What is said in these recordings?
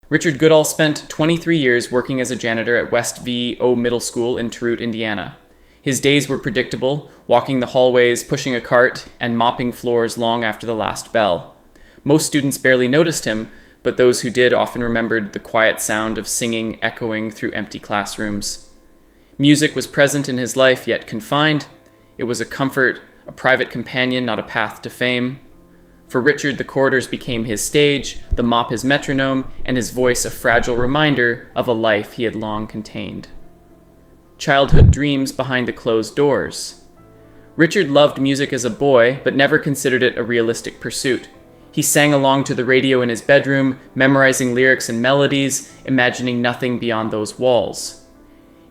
Richard Goodall spent 23 years working as a janitor at West VO Middle School in Turut, Indiana. His days were predictable, walking the hallways, pushing a cart, and mopping floors long after the last bell. Most students barely noticed him, but those who did often remembered the quiet sound of singing echoing through empty classrooms. Music was present in his life, yet confined. It was a comfort, a private companion, not a path to fame. For Richard, the corridors became his stage, the mop his metronome, and his voice a fragile reminder of a life he had long contained. Childhood dreams behind the closed doors. Richard loved music as a boy, but never considered it a realistic pursuit. He sang along to the radio in his bedroom, memorizing lyrics and melodies, imagining nothing beyond those walls.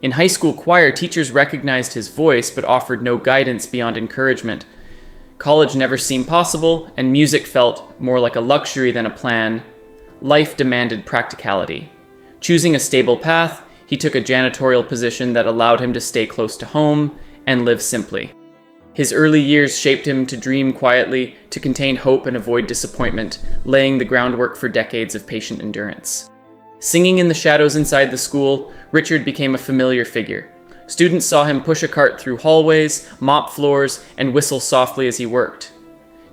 In high school choir, teachers recognized his voice, but offered no guidance beyond encouragement. College never seemed possible, and music felt more like a luxury than a plan. Life demanded practicality. Choosing a stable path, he took a janitorial position that allowed him to stay close to home and live simply. His early years shaped him to dream quietly, to contain hope and avoid disappointment, laying the groundwork for decades of patient endurance. Singing in the shadows inside the school, Richard became a familiar figure. Students saw him push a cart through hallways, mop floors, and whistle softly as he worked.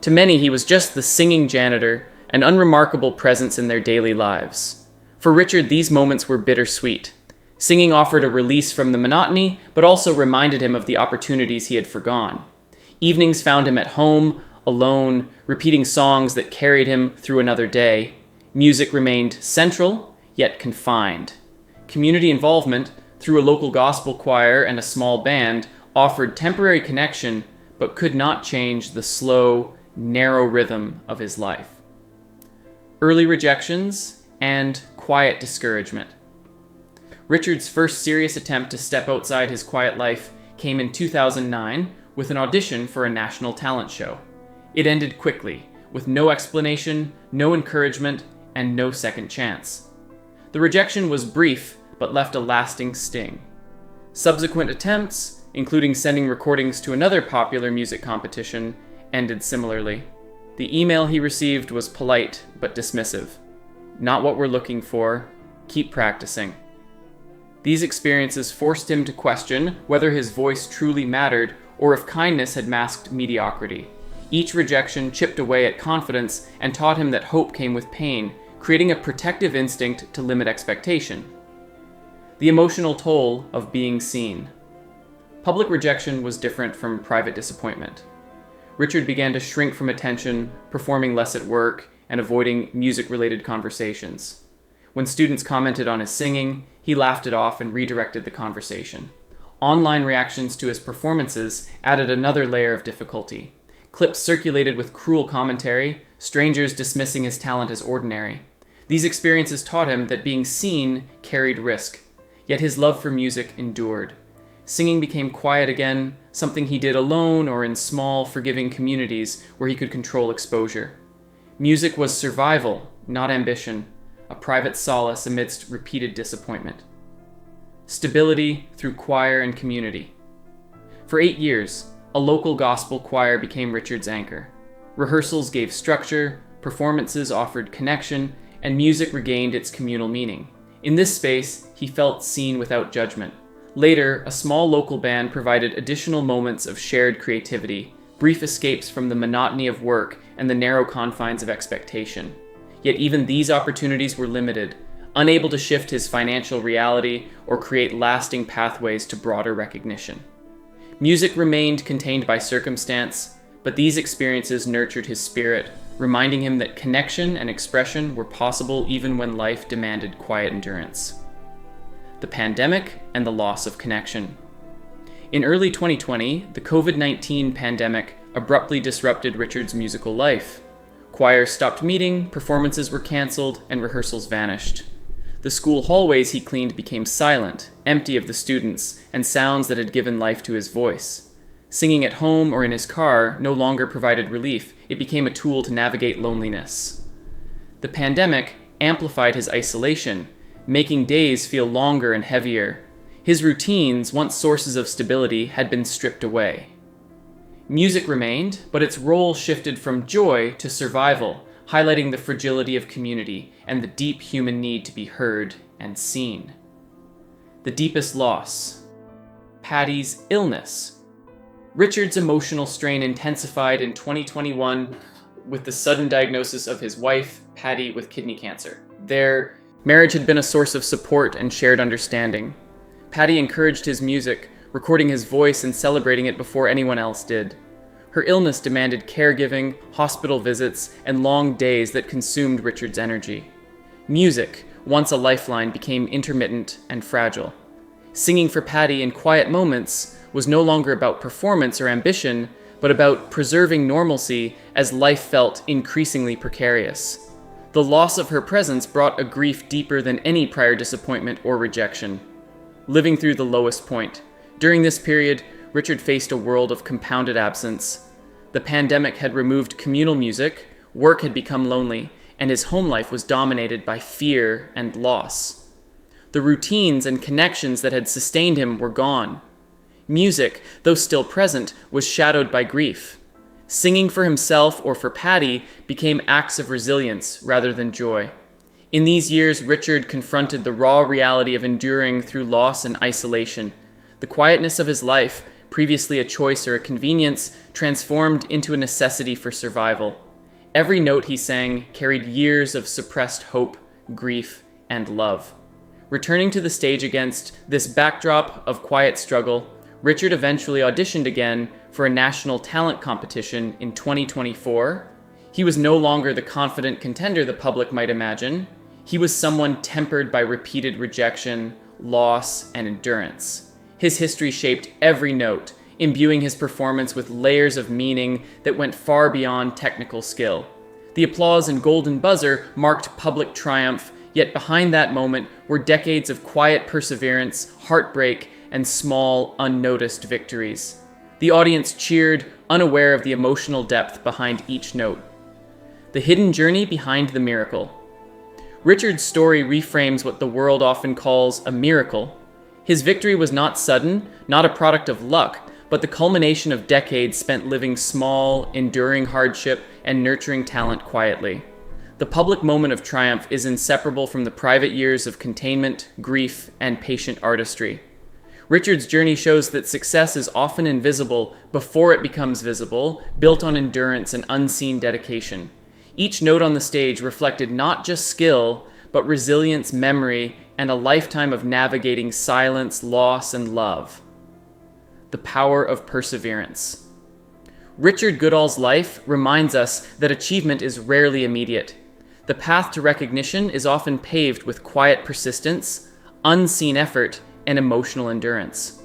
To many, he was just the singing janitor, an unremarkable presence in their daily lives. For Richard, these moments were bittersweet. Singing offered a release from the monotony, but also reminded him of the opportunities he had forgone. Evenings found him at home, alone, repeating songs that carried him through another day. Music remained central, yet confined. Community involvement, through a local gospel choir and a small band, offered temporary connection, but could not change the slow, narrow rhythm of his life. Early rejections and quiet discouragement. Richard's first serious attempt to step outside his quiet life came in 2009 with an audition for a national talent show. It ended quickly, with no explanation, no encouragement, and no second chance. The rejection was brief, but left a lasting sting. Subsequent attempts, including sending recordings to another popular music competition, ended similarly. The email he received was polite but dismissive. Not what we're looking for. Keep practicing. These experiences forced him to question whether his voice truly mattered or if kindness had masked mediocrity. Each rejection chipped away at confidence and taught him that hope came with pain, creating a protective instinct to limit expectation. The emotional toll of being seen. Public rejection was different from private disappointment. Richard began to shrink from attention, performing less at work, and avoiding music-related conversations. When students commented on his singing, he laughed it off and redirected the conversation. Online reactions to his performances added another layer of difficulty. Clips circulated with cruel commentary, strangers dismissing his talent as ordinary. These experiences taught him that being seen carried risk, yet his love for music endured. Singing became quiet again, something he did alone or in small, forgiving communities where he could control exposure. Music was survival, not ambition, a private solace amidst repeated disappointment. Stability through choir and community. For 8 years, a local gospel choir became Richard's anchor. Rehearsals gave structure, performances offered connection, and music regained its communal meaning. In this space, he felt seen without judgment. Later, a small local band provided additional moments of shared creativity, brief escapes from the monotony of work and the narrow confines of expectation. Yet even these opportunities were limited, unable to shift his financial reality or create lasting pathways to broader recognition. Music remained contained by circumstance, but these experiences nurtured his spirit, reminding him that connection and expression were possible even when life demanded quiet endurance. The pandemic and the loss of connection. In early 2020, the COVID-19 pandemic abruptly disrupted Richard's musical life. Choirs stopped meeting, performances were canceled, and rehearsals vanished. The school hallways he cleaned became silent, empty of the students and sounds that had given life to his voice. Singing at home or in his car no longer provided relief. It became a tool to navigate loneliness. The pandemic amplified his isolation, making days feel longer and heavier. His routines, once sources of stability, had been stripped away. Music remained, but its role shifted from joy to survival, highlighting the fragility of community and the deep human need to be heard and seen. The deepest loss: Patty's illness. Richard's emotional strain intensified in 2021 with the sudden diagnosis of his wife, Patty, with kidney cancer. Their marriage had been a source of support and shared understanding. Patty encouraged his music, recording his voice and celebrating it before anyone else did. Her illness demanded caregiving, hospital visits, and long days that consumed Richard's energy. Music, once a lifeline, became intermittent and fragile. Singing for Patty in quiet moments was no longer about performance or ambition, but about preserving normalcy as life felt increasingly precarious. The loss of her presence brought a grief deeper than any prior disappointment or rejection. Living through the lowest point. During this period, Richard faced a world of compounded absence. The pandemic had removed communal music, work had become lonely, and his home life was dominated by fear and loss. The routines and connections that had sustained him were gone. Music, though still present, was shadowed by grief. Singing for himself or for Patty became acts of resilience rather than joy. In these years, Richard confronted the raw reality of enduring through loss and isolation. The quietness of his life, previously a choice or a convenience, transformed into a necessity for survival. Every note he sang carried years of suppressed hope, grief, and love. Returning to the stage against this backdrop of quiet struggle, Richard eventually auditioned again for a national talent competition in 2024. He was no longer the confident contender the public might imagine. He was someone tempered by repeated rejection, loss, and endurance. His history shaped every note, imbuing his performance with layers of meaning that went far beyond technical skill. The applause and golden buzzer marked public triumph, yet behind that moment were decades of quiet perseverance, heartbreak, and small, unnoticed victories. The audience cheered, unaware of the emotional depth behind each note. The hidden journey behind the miracle. Richard's story reframes what the world often calls a miracle. His victory was not sudden, not a product of luck, but the culmination of decades spent living small, enduring hardship, and nurturing talent quietly. The public moment of triumph is inseparable from the private years of containment, grief, and patient artistry. Richard's journey shows that success is often invisible before it becomes visible, built on endurance and unseen dedication. Each note on the stage reflected not just skill, but resilience, memory, and a lifetime of navigating silence, loss, and love. The power of perseverance. Richard Goodall's life reminds us that achievement is rarely immediate. The path to recognition is often paved with quiet persistence, unseen effort, and emotional endurance.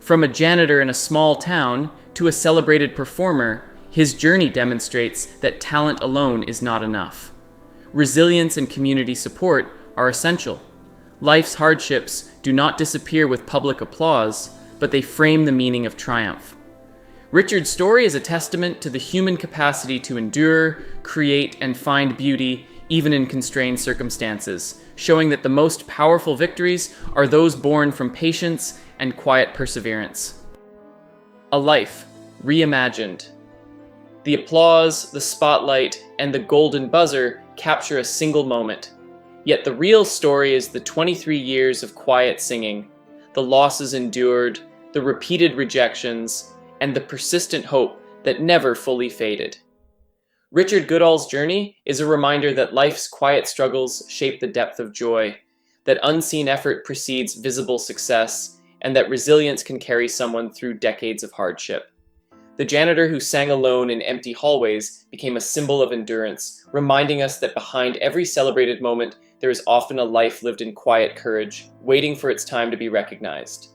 From a janitor in a small town to a celebrated performer, his journey demonstrates that talent alone is not enough. Resilience and community support are essential. Life's hardships do not disappear with public applause, but they frame the meaning of triumph. Richard's story is a testament to the human capacity to endure, create, and find beauty even in constrained circumstances, showing that the most powerful victories are those born from patience and quiet perseverance. A life reimagined. The applause, the spotlight, and the golden buzzer capture a single moment. Yet the real story is the 23 years of quiet singing, the losses endured, the repeated rejections, and the persistent hope that never fully faded. Richard Goodall's journey is a reminder that life's quiet struggles shape the depth of joy, that unseen effort precedes visible success, and that resilience can carry someone through decades of hardship. The janitor who sang alone in empty hallways became a symbol of endurance, reminding us that behind every celebrated moment, there is often a life lived in quiet courage, waiting for its time to be recognized.